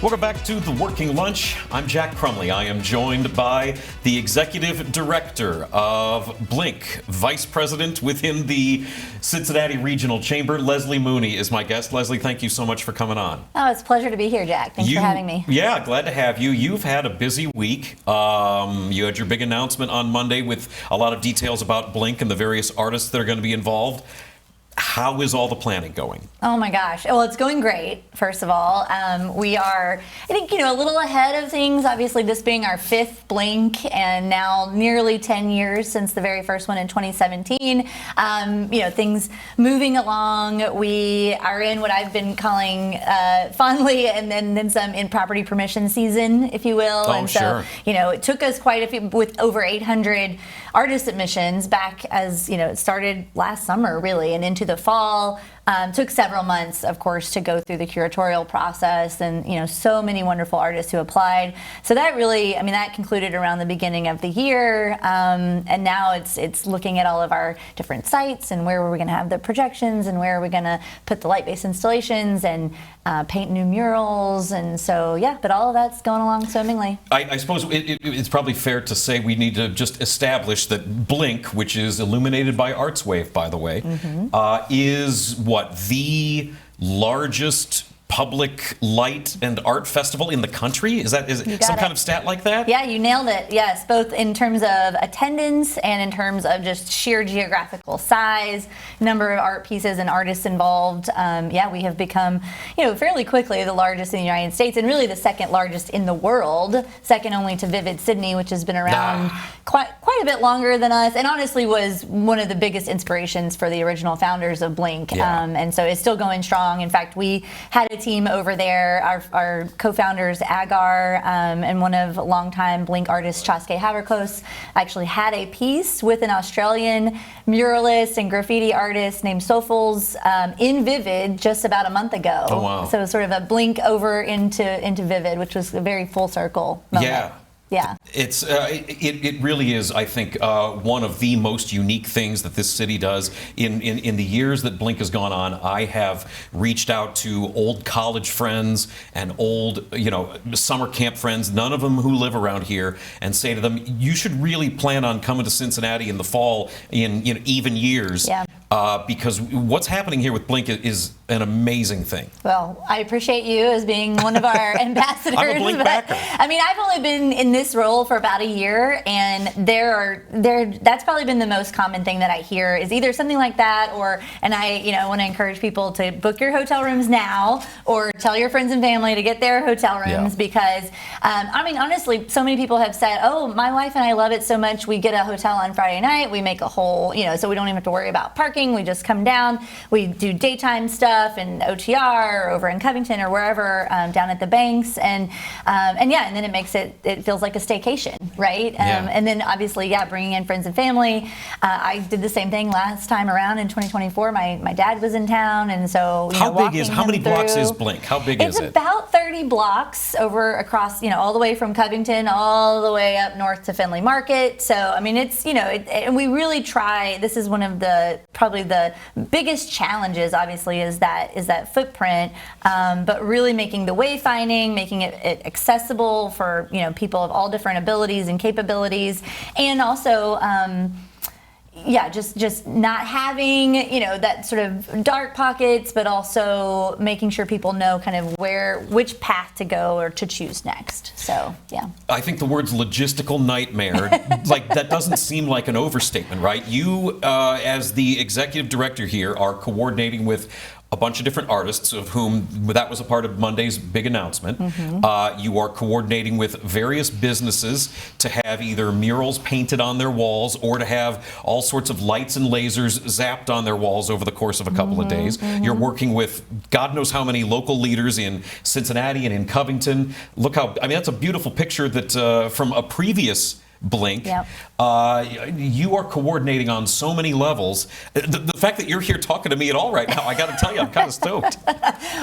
Welcome back to The Working Lunch. I'm Jack Crumley. I am joined by the Executive Director of Blink, Vice President within the Cincinnati Regional Chamber. Leslie Mooney is my guest. Leslie, thank you so much for coming on. Oh, it's a pleasure to be here, Jack. Thanks for having me. Yeah, glad to have you. You've had a busy week. You had your big announcement on Monday with a lot of details about Blink and the various artists that are going to be involved. How is all the planning going? Oh my gosh. Well, it's going great, first of all. We are, I think, a little ahead of things. Obviously, this being our fifth Blink and now nearly 10 years since the very first one in 2017. Things moving along. We are in what I've been calling fondly and then some in property permission season, if you will. Oh, and so, sure. It took us quite a few, with over 800 artist submissions back as, it started last summer, really, and into the fall. Took several months, of course, to go through the curatorial process, and so many wonderful artists who applied. So that really, that concluded around the beginning of the year, and now it's looking at all of our different sites and where are we going to have the projections and where are we going to put the light-based installations and paint new murals, and so but all of that's going along swimmingly. I suppose it's probably fair to say we need to just establish that Blink, which is illuminated by ArtsWave, by the way, is the largest public light and art festival in the country? Is it some kind of stat like that? Yeah, you nailed it. Yes, both in terms of attendance and in terms of just sheer geographical size, number of art pieces and artists involved. We have become, fairly quickly the largest in the United States and really the second largest in the world, second only to Vivid Sydney, which has been around quite a bit longer than us, and honestly was one of the biggest inspirations for the original founders of Blink. Yeah. And so it's still going strong. In fact, we had a team over there, our co-founders Agar and one of longtime Blink artist Chaske Haverkos actually had a piece with an Australian muralist and graffiti artist named Sofuls in Vivid just about a month ago. Oh, wow. So sort of a Blink over into Vivid, which was a very full circle moment. Yeah. Yeah. It really is, I think, one of the most unique things that this city does. In the years that Blink has gone on, I have reached out to old college friends and old, summer camp friends, none of them who live around here, and say to them, you should really plan on coming to Cincinnati in the fall in even years. Yeah. Because what's happening here with Blink is an amazing thing. Well, I appreciate you as being one of our ambassadors. I'm a Blink backer. I've only been in this role for about a year, and that's probably been the most common thing that I hear is either something like that, and I want to encourage people to book your hotel rooms now, or tell your friends and family to get their hotel rooms, because honestly, so many people have said, oh, my wife and I love it so much, we get a hotel on Friday night, we make a whole, so we don't even have to worry about parking. We just come down, we do daytime stuff in OTR or over in Covington or wherever, down at the banks, and then it makes it feels like a staycation, right? And then obviously, bringing in friends and family. I did the same thing last time around in 2024. My dad was in town, and so how many blocks is Blink? How big is it? It's about 30 blocks across all the way from Covington all the way up north to Findlay Market. So it's and we really try. This is one of the probably the biggest challenges, obviously, is that footprint, but really making the wayfinding, making it accessible for people of all different abilities and capabilities, and also just not having that sort of dark pockets, but also making sure people know kind of which path to go or to choose next. So I think the words logistical nightmare, like that doesn't seem like an overstatement, right? You as the executive director here are coordinating with a bunch of different artists, of whom that was a part of Monday's big announcement. Mm-hmm. You are coordinating with various businesses to have either murals painted on their walls or to have all sorts of lights and lasers zapped on their walls over the course of a couple of days. Mm-hmm. You're working with God knows how many local leaders in Cincinnati and in Covington. Look how, that's a beautiful picture that from a previous Blink. Yep. You are coordinating on so many levels. The fact that you're here talking to me at all right now, I got to tell you, I'm kind of stoked.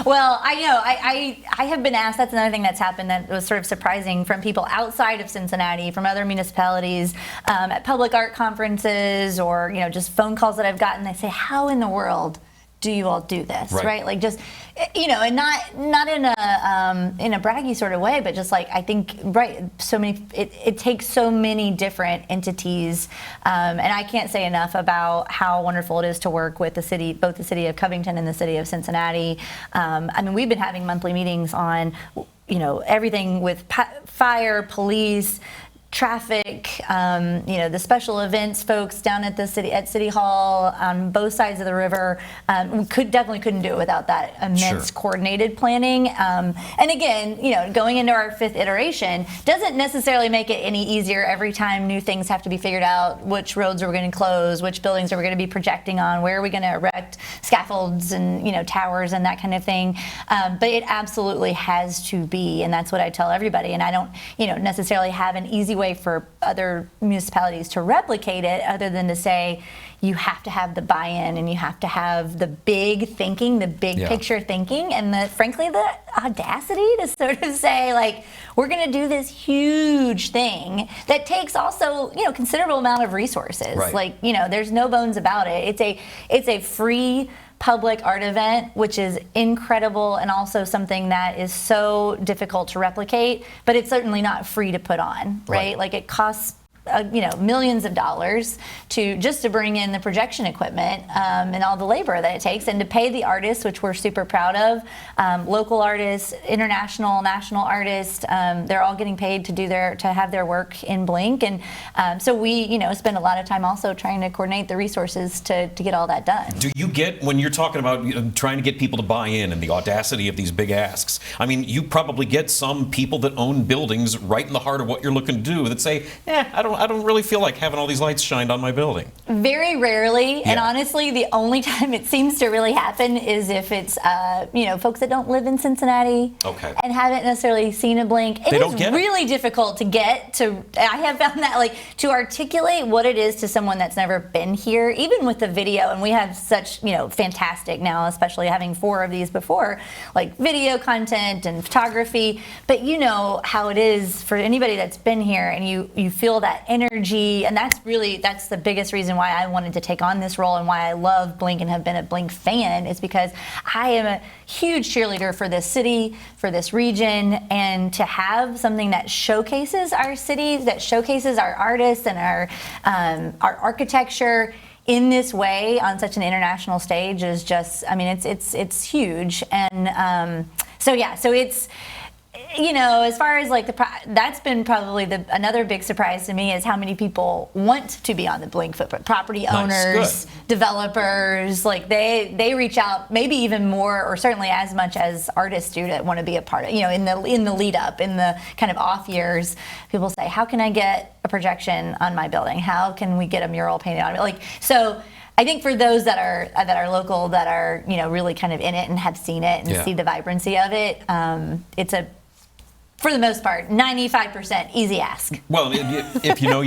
Well, I know. I have been asked, that's another thing that's happened that was sort of surprising from people outside of Cincinnati, from other municipalities, at public art conferences, or just phone calls that I've gotten. They say, how in the world do you all do this, Right. right? Like just, and not in a braggy sort of way, but just like, I think, right, so many, it takes so many different entities, and I can't say enough about how wonderful it is to work with the city, both the city of Covington and the city of Cincinnati. I mean, we've been having monthly meetings on, everything with fire, police, traffic, the special events folks down at City Hall on both sides of the river. We definitely couldn't do it without that immense coordinated planning. And again, going into our 5th iteration doesn't necessarily make it any easier every time new things have to be figured out. Which roads are we going to close? Which buildings are we going to be projecting on? Where are we going to erect scaffolds and towers and that kind of thing? But it absolutely has to be, and that's what I tell everybody. And I don't, necessarily have an easy way for other municipalities to replicate it, other than to say you have to have the buy-in and you have to have the big thinking, the big picture thinking, and frankly the audacity to sort of say, like, we're going to do this huge thing that takes also considerable amount of resources. Right. Like, there's no bones about it. It's a free public art event, which is incredible, and also something that is so difficult to replicate, but it's certainly not free to put on, right? Like, it costs millions of dollars to bring in the projection equipment, and all the labor that it takes, and to pay the artists, which we're super proud of, local artists, international, national artists. They're all getting paid to have their work in Blink, and so we spend a lot of time also trying to coordinate the resources to get all that done. Do you get, when you're talking about trying to get people to buy in and the audacity of these big asks, I mean, you probably get some people that own buildings right in the heart of what you're looking to do that say, I don't really feel like having all these lights shined on my building. Very rarely, and honestly, the only time it seems to really happen is if it's folks that don't live in Cincinnati and haven't necessarily seen a Blink. It is really difficult to get to. I have found that, like, to articulate what it is to someone that's never been here, even with the video, and we have such fantastic now, especially having 4 of these before, like video content and photography. But how it is for anybody that's been here, and you feel that energy, and that's the biggest reason why I wanted to take on this role, and why I love Blink and have been a Blink fan, is because I am a huge cheerleader for this city, for this region, and to have something that showcases our city, that showcases our artists and our architecture in this way on such an international stage is just, I mean, it's huge. And so it's, as far as like that's been probably another big surprise to me, is how many people want to be on the Blink footprint. Property owners, developers, like they reach out maybe even more, or certainly as much as artists do, that want to be a part of, in the lead up, in the kind of off years, people say, how can I get a projection on my building? How can we get a mural painted on it? Like, so I think for those that are local, that are really kind of in it and have seen it and see the vibrancy of it, it's for the most part, 95% easy ask. Well, if you know,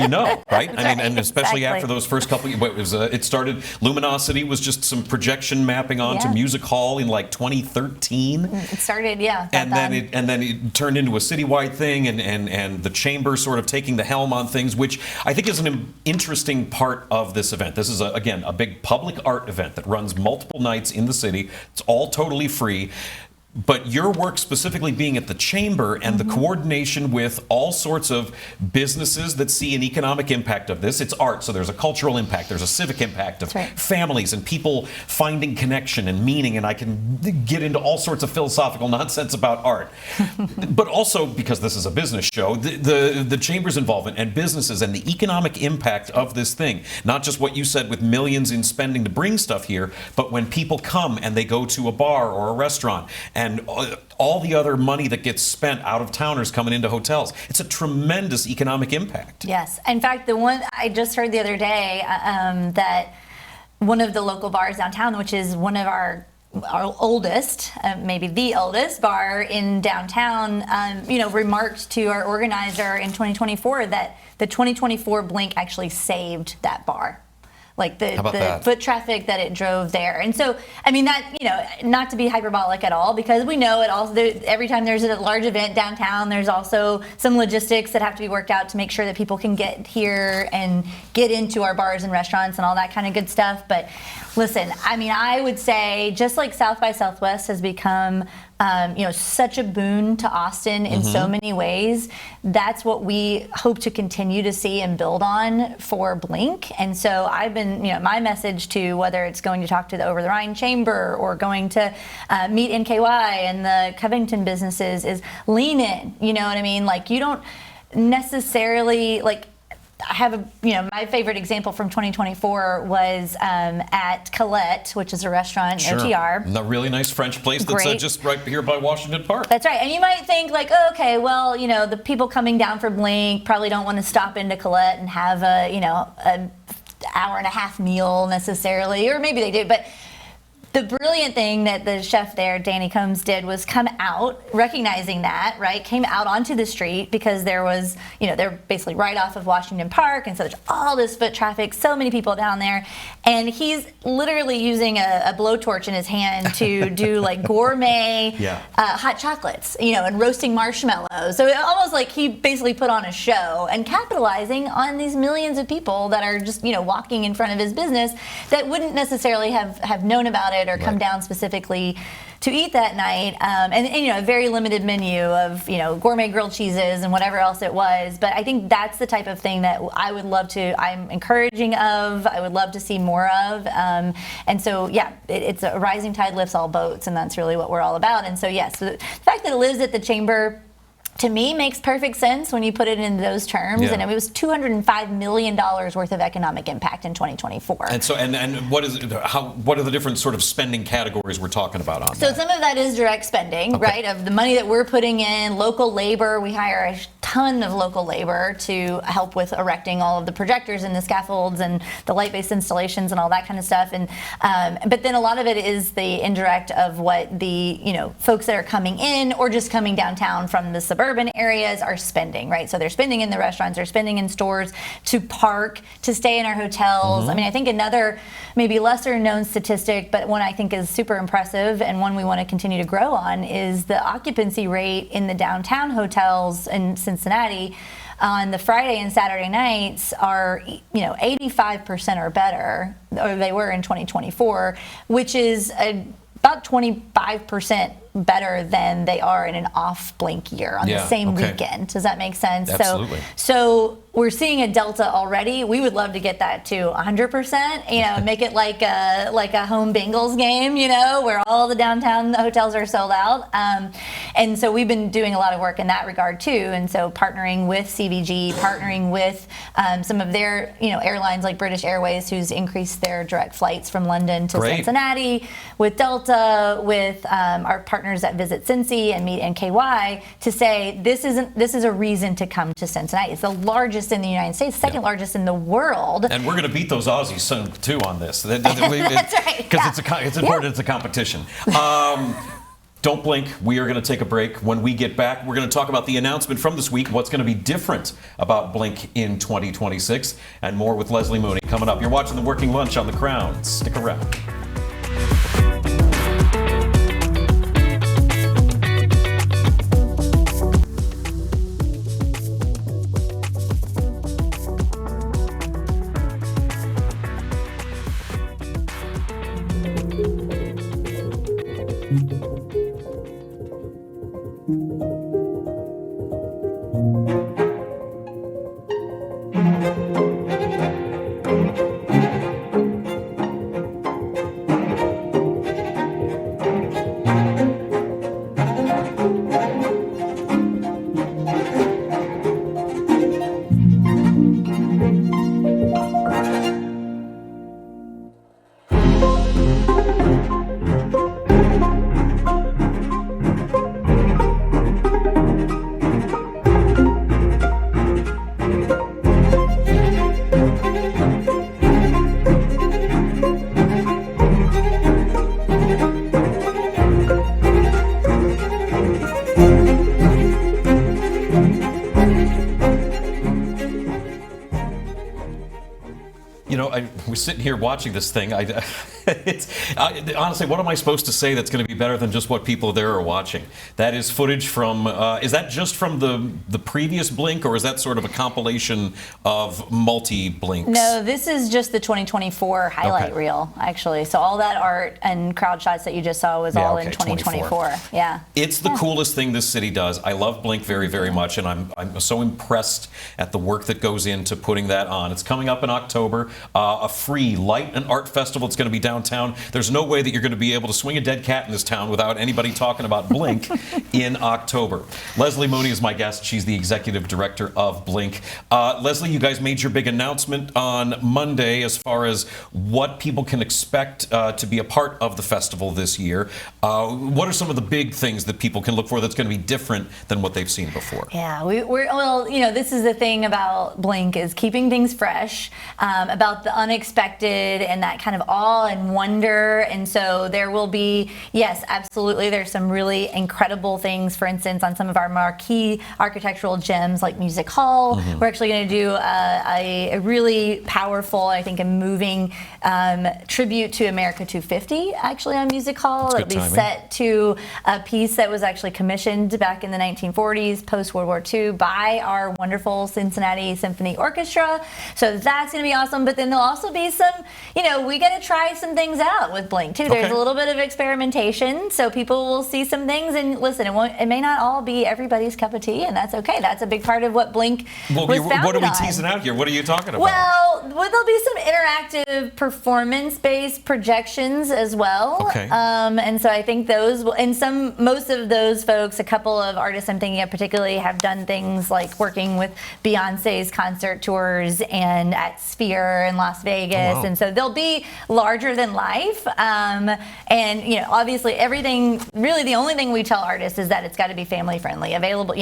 right? I mean, and especially after those first couple, it started, Luminosity was just some projection mapping onto Music Hall in like 2013. It started, and then it turned into a citywide thing, and the chamber sort of taking the helm on things, which I think is an interesting part of this event. This is, again, a big public art event that runs multiple nights in the city. It's all totally free. But your work specifically being at the chamber, and the coordination with all sorts of businesses that see an economic impact of this. It's art, so there's a cultural impact, there's a civic impact of families and people finding connection and meaning, and I can get into all sorts of philosophical nonsense about art. But also, because this is a business show, the chamber's involvement and businesses and the economic impact of this thing. Not just what you said with millions in spending to bring stuff here, but when people come and they go to a bar or a restaurant, and all the other money that gets spent, out of towners coming into hotels. It's a tremendous economic impact. Yes. In fact, the one I just heard the other day, that one of the local bars downtown, which is one of our oldest, maybe the oldest bar in downtown, remarked to our organizer in 2024 that the 2024 Blink actually saved that bar. like the that? foot traffic that it drove there. And so, I mean, that, not to be hyperbolic at all, because we know it also, every time there's a large event downtown, there's also some logistics that have to be worked out to make sure that people can get here and get into our bars and restaurants and all that kind of good stuff. But listen, I mean, I would say just like South by Southwest has become such a boon to Austin in so many ways, that's what we hope to continue to see and build on for Blink. And so I've been, my message to whether it's going to talk to the Over the Rhine Chamber or going to meet NKY and the Covington businesses is lean in, you know what I mean? Like, you don't necessarily, like, I have my favorite example from 2024 was at Colette, which is a restaurant in OTR. A really nice French place that's just right here by Washington Park. That's right. And you might think like, oh, okay, well, the people coming down for Blink probably don't want to stop into Colette and have an hour and a half meal necessarily, or maybe they do, but the brilliant thing that the chef there, Danny Combs, did was come out, recognizing that, right? Came out onto the street because there was, they're basically right off of Washington Park, and so there's all this foot traffic, so many people down there, and he's literally using a blowtorch in his hand to do like gourmet hot chocolates, and roasting marshmallows. So it almost like he basically put on a show and capitalizing on these millions of people that are just, walking in front of his business that wouldn't necessarily have known about it or come down specifically to eat that night, and a very limited menu of gourmet grilled cheeses and whatever else it was. But I think that's the type of thing that I'm encouraging of. I would love to see more of, and so it's a rising tide lifts all boats, and that's really what we're all about. And so so the fact that it lives at the Chamber, to me, makes perfect sense when you put it in those terms. And it was $205 million worth of economic impact in 2024. And so, and what are the different sort of spending categories we're talking about on that? So some of that is direct spending, right? Of the money that we're putting in, local labor. We hire a ton of local labor to help with erecting all of the projectors and the scaffolds and the light-based installations and all that kind of stuff. And but then a lot of it is the indirect of what the folks that are coming in or just coming downtown from the suburban areas are spending, right? So they're spending in the restaurants, they're spending in stores, to park, to stay in our hotels. I mean, I think another maybe lesser known statistic, but one I think is super impressive and one we want to continue to grow on, is the occupancy rate in the downtown hotels in Cincinnati on the Friday and Saturday nights are 85% or better, or they were in 2024, which is about 25% better than they are in an off Blink year on the same weekend. Does that make sense? Absolutely. So we're seeing a delta already. We would love to get that to 100%, make it like a home Bengals game, where all the downtown hotels are sold out. And so we've been doing a lot of work in that regard too. And so partnering with CVG, partnering with some of their, airlines like British Airways, who's increased their direct flights from London to Cincinnati, with Delta, with our partners at Visit Cincy and Meet NKY, to say this is a reason to come to Cincinnati. It's the largest in the United States, second largest in the world. And we're going to beat those Aussies soon too on this. That's right. Because it's important. It's a competition. Don't blink. We are going to take a break. When we get back, we're going to talk about the announcement from this week, what's going to be different about Blink in 2026, and more with Leslie Mooney coming up. You're watching The Working Lunch on The Crown. Stick around. we're sitting here watching this thing. Honestly, what am I supposed to say that's going to be better than just what people there are watching? That is footage from, is that just from the previous Blink, or is that sort of a compilation of multi-Blinks? No, this is just the 2024 highlight reel, actually. So all that art and crowd shots that you just saw was all in 2024. Yeah. It's the coolest thing this city does. I love Blink very, very much, and I'm so impressed at the work that goes into putting that on. It's coming up in October, a free light and art festival. It's going to be downtown. There's no way that you're going to be able to swing a dead cat in this town without anybody talking about Blink in October. Leslie Mooney is my guest. She's the executive director of Blink. Leslie, you guys made your big announcement on Monday as far as what people can expect to be a part of the festival this year. What are some of the big things that people can look for that's going to be different than what they've seen before? Yeah, well, this is the thing about Blink, is keeping things fresh, about the unexpected and that kind of awe and wonder. And so there will be, yes, absolutely, there's some really incredible things, for instance, on some of our marquee architectural gems like Music Hall. We're actually going to do a really powerful, I think, a moving tribute to America 250, actually, on Music Hall. It'll be set to a piece that was actually commissioned back in the 1940s, post-World War II, by our wonderful Cincinnati Symphony Orchestra. So that's going to be awesome. But then there'll also be some, we got to try some things out with Blink, too. There's a little bit of experimentation, so people will see some things. And listen, it may not all be everybody's cup of tea, and that's okay. That's a big part of what Blink was founded What are we on. teasing out here? What are you talking about? Well, there'll be some interactive performance-based projections as well. Okay. And so I think those will, and most of those folks, a couple of artists I'm thinking of particularly, have done things like working with Beyonce's concert tours and at Sphere in Las Vegas. Oh, wow. And so they'll be larger than life. And, obviously everything, really the only thing we tell artists is that it's got to be family friendly, available,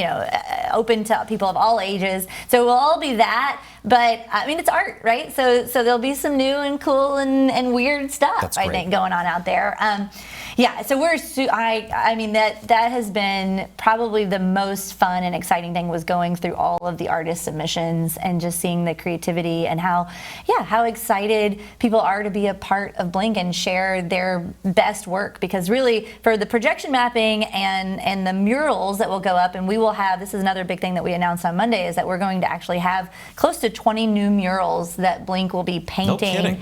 open to people of all ages. So it will all be that. But I mean, it's art, right? So there'll be some new and cool and weird stuff, I think, going on out there. Yeah, so I mean, that has been probably the most fun and exciting thing, was going through all of the artist submissions and just seeing the creativity and how excited people are to be a part of Blink and share their best work. Because really, for the projection mapping and the murals that will go up, and we will have, this is another big thing that we announced on Monday, is that we're going to actually have close to 20 new murals that Blink will be painting. No kidding.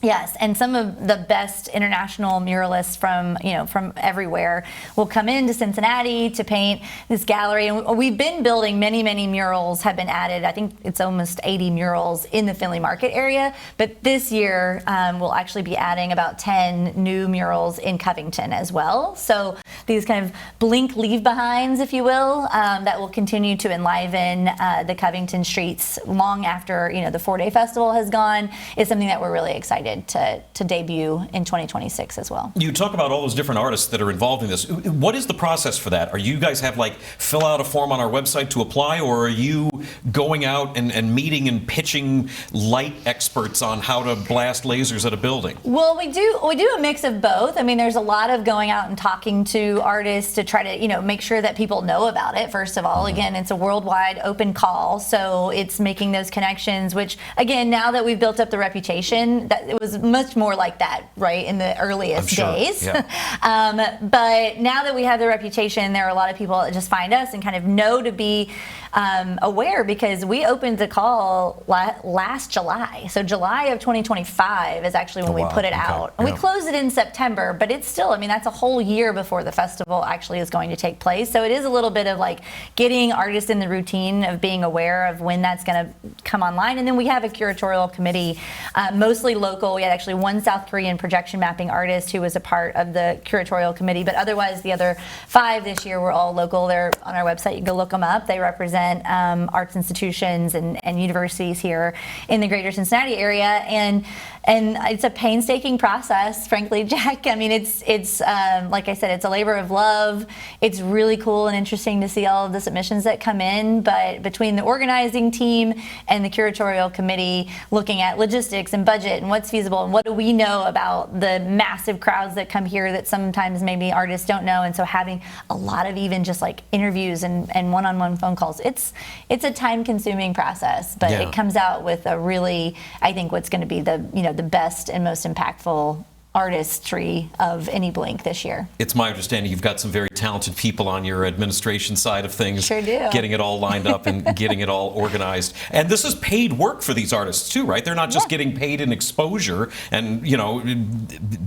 Yes, and some of the best international muralists from everywhere will come into Cincinnati to paint this gallery. And we've been building many murals have been added. I think it's almost 80 murals in the Findlay Market area. But this year, we'll actually be adding about 10 new murals in Covington as well. So these kind of Blink leave-behinds, if you will, that will continue to enliven the Covington streets long after the 4-day festival has gone, is something that we're really excited to debut in 2026 as well. You talk about all those different artists that are involved in this. What is the process for that? Are you guys have fill out a form on our website to apply, or are you going out and meeting and pitching light experts on how to blast lasers at a building? Well, we do a mix of both. I mean, there's a lot of going out and talking to artists to try to make sure that people know about it. First of all, again, it's a worldwide open call, so it's making those connections. Which, again, now that we've built up the reputation, that it was much more like that, right, in the earliest days. Yeah. But now that we have the reputation, there are a lot of people that just find us and kind of know to be aware, because we opened the call last July. So July of 2025 is actually when we put it out. And we closed it in September, but it's still, that's a whole year before the festival actually is going to take place. So it is a little bit of getting artists in the routine of being aware of when that's going to come online. And then we have a curatorial committee, mostly local. We had actually one South Korean projection mapping artist who was a part of the curatorial committee, but otherwise the other 5 this year were all local. They're on our website. You can go look them up. They represent arts institutions and universities here in the greater Cincinnati area. And it's a painstaking process, frankly, Jack. It's like I said, it's a labor labor of love. It's really cool and interesting to see all of the submissions that come in, but between the organizing team and the curatorial committee looking at logistics and budget and what's feasible and what do we know about the massive crowds that come here that sometimes maybe artists don't know, and so having a lot of even just like interviews and one-on-one phone calls, it's a time-consuming process, but it comes out with a really, I think, what's going to be the best and most impactful artistry of any Blink this year. It's my understanding you've got some very talented people on your administration side of things. Sure do. Getting it all lined up and getting it all organized. And this is paid work for these artists too, right? They're not just getting paid in exposure and,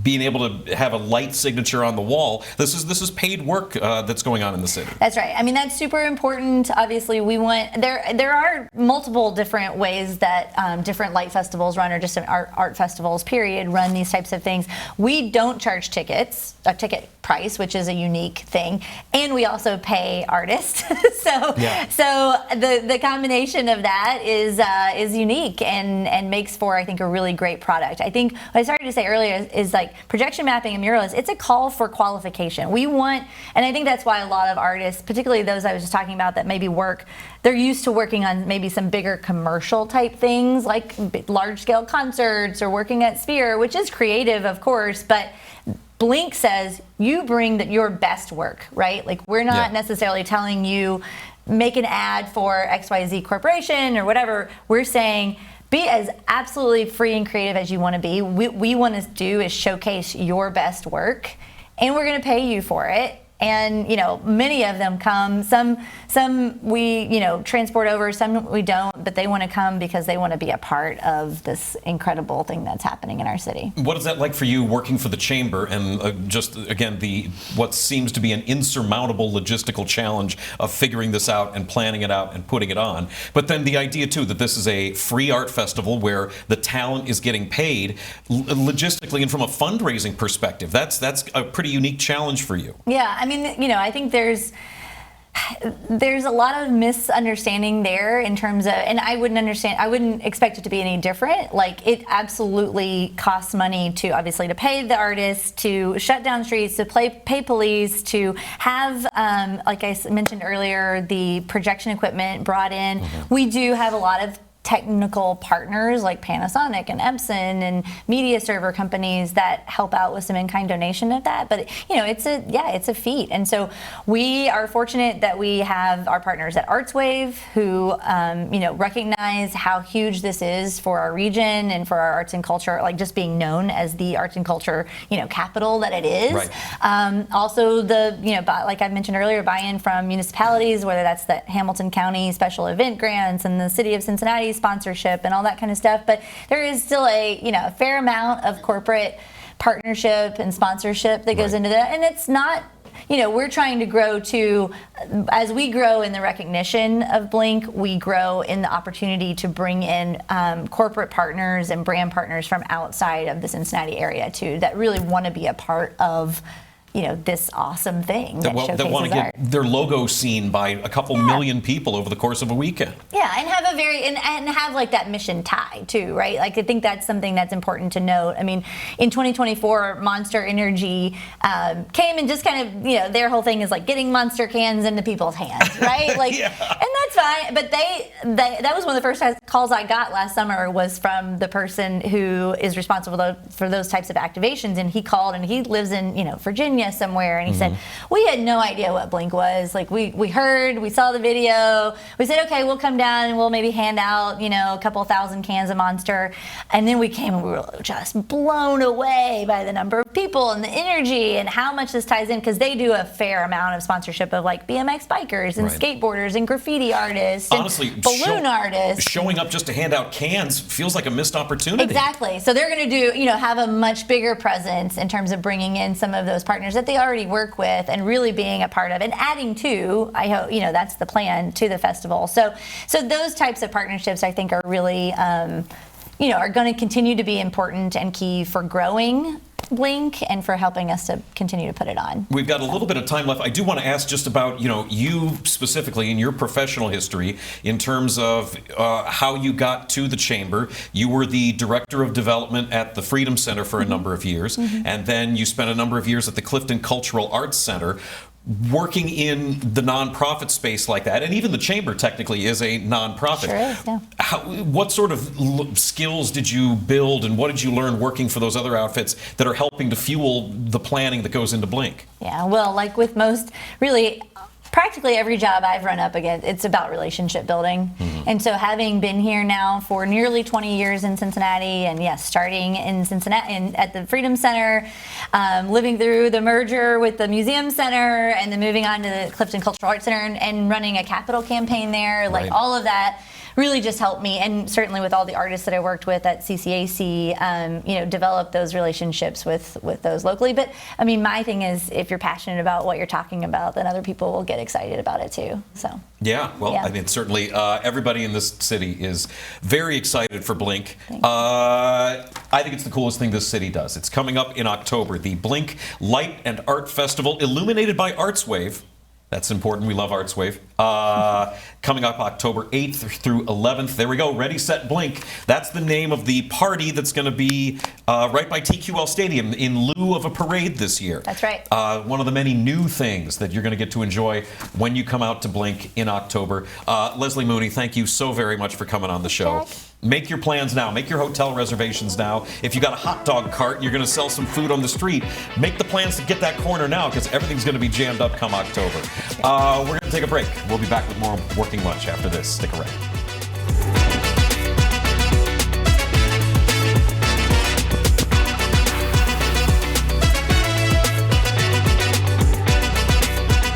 being able to have a light signature on the wall. This is paid work that's going on in the city. That's right. I mean, that's super important. Obviously, we want there are multiple different ways that different light festivals run, or just art festivals, period, run these types of things. We don't charge tickets, a ticket price, which is a unique thing, and we also pay artists. So the combination of that is unique and makes for, I think, a really great product. I think what I started to say earlier is like projection mapping and muralists, it's a call for qualification. We want, and I think that's why a lot of artists, particularly those I was just talking about that maybe they're used to working on maybe some bigger commercial type things like large scale concerts or working at Sphere, which is creative, of course, but Blink says you bring your best work, right? Like, we're not necessarily telling you make an ad for XYZ corporation or whatever. We're saying be as absolutely free and creative as you want to be. We want to do is showcase your best work, and we're going to pay you for it. And many of them come. Some we transport over. Some we don't. But they want to come because they want to be a part of this incredible thing that's happening in our city. What is that like for you working for the chamber and just again what seems to be an insurmountable logistical challenge of figuring this out and planning it out and putting it on? But then the idea too that this is a free art festival where the talent is getting paid logistically and from a fundraising perspective. That's a pretty unique challenge for you. Yeah, I mean, I think there's a lot of misunderstanding there in terms of, and I wouldn't expect it to be any different. Like, it absolutely costs money to pay the artists, to shut down streets, to pay police, to have, like I mentioned earlier, the projection equipment brought in. Mm-hmm. We do have a lot of technical partners like Panasonic and Epson and media server companies that help out with some in-kind donation of that. But it's a feat. And so we are fortunate that we have our partners at ArtsWave who recognize how huge this is for our region and for our arts and culture, like just being known as the arts and culture capital that it is. Right. Also like I mentioned earlier, buy-in from municipalities, whether that's the Hamilton County special event grants and the city of Cincinnati sponsorship and all that kind of stuff, but there is still a fair amount of corporate partnership and sponsorship that goes into that, and it's not. We're trying to grow as we grow in the recognition of Blink, we grow in the opportunity to bring in corporate partners and brand partners from outside of the Cincinnati area too, that really want to be a part of this awesome thing that showcases want to get their logo seen by a couple million people over the course of a weekend. Yeah, and have and have like that mission tie too, right? Like, I think that's something that's important to note. I mean, in 2024, Monster Energy came and just kind of, their whole thing is like getting Monster cans into people's hands, right? Like, and that's fine. But that was one of the first calls I got last summer was from the person who is responsible for those types of activations, and he called, and he lives in Virginia somewhere, and he said, we had no idea what Blink was. Like, we heard, we saw the video, we said, okay, we'll come down and we'll maybe hand out a couple thousand cans of Monster, and then we came and we were just blown away by the number of people and the energy and how much this ties in, because they do a fair amount of sponsorship of like BMX bikers and skateboarders and graffiti artists, honestly, and balloon artists. Showing up just to hand out cans feels like a missed opportunity. Exactly. So they're going to do have a much bigger presence in terms of bringing in some of those partners that they already work with and really being a part of and adding to, I hope, that's the plan, to the festival. So those types of partnerships, I think, are really, are going to continue to be important and key for growing Blink and for helping us to continue to put it on. We've got a little bit of time left. I do want to ask just about, you specifically in your professional history in terms of how you got to the Chamber. You were the Director of Development at the Freedom Center for a number of years, and then you spent a number of years at the Clifton Cultural Arts Center. Working in the nonprofit space like that, and even the Chamber technically is a nonprofit. Sure is, yeah. What sort of skills did you build, and what did you learn working for those other outfits that are helping to fuel the planning that goes into Blink? Yeah, well, like with most, really, practically every job I've run up against, it's about relationship building. And so having been here now for nearly 20 years in Cincinnati, and yes, starting in Cincinnati at the Freedom Center, living through the merger with the Museum Center, and then moving on to the Clifton Cultural Arts Center and running a capital campaign there, like all of that really just helped me, and certainly with all the artists that I worked with at CCAC, develop those relationships with those locally. But I mean, my thing is, if you're passionate about what you're talking about, then other people will get excited about it too. So yeah, well, I mean, certainly everybody in this city is very excited for Blink. I think it's the coolest thing this city does. It's coming up in October, the Blink Light and Art Festival, illuminated by ArtsWave. That's important. We love ArtsWave. Coming up October 8th through 11th. There we go. Ready, Set, Blink. That's the name of the party that's going to be right by TQL Stadium in lieu of a parade this year. That's right. One of the many new things that you're going to get to enjoy when you come out to Blink in October. Leslie Mooney, thank you so very much for coming on the show. Jack. Make your plans now. Make your hotel reservations now. If you got a hot dog cart and you're going to sell some food on the street, make the plans to get that corner now, because everything's going to be jammed up come October. We're going to take a break. We'll be back with more Working Lunch after this. Stick around.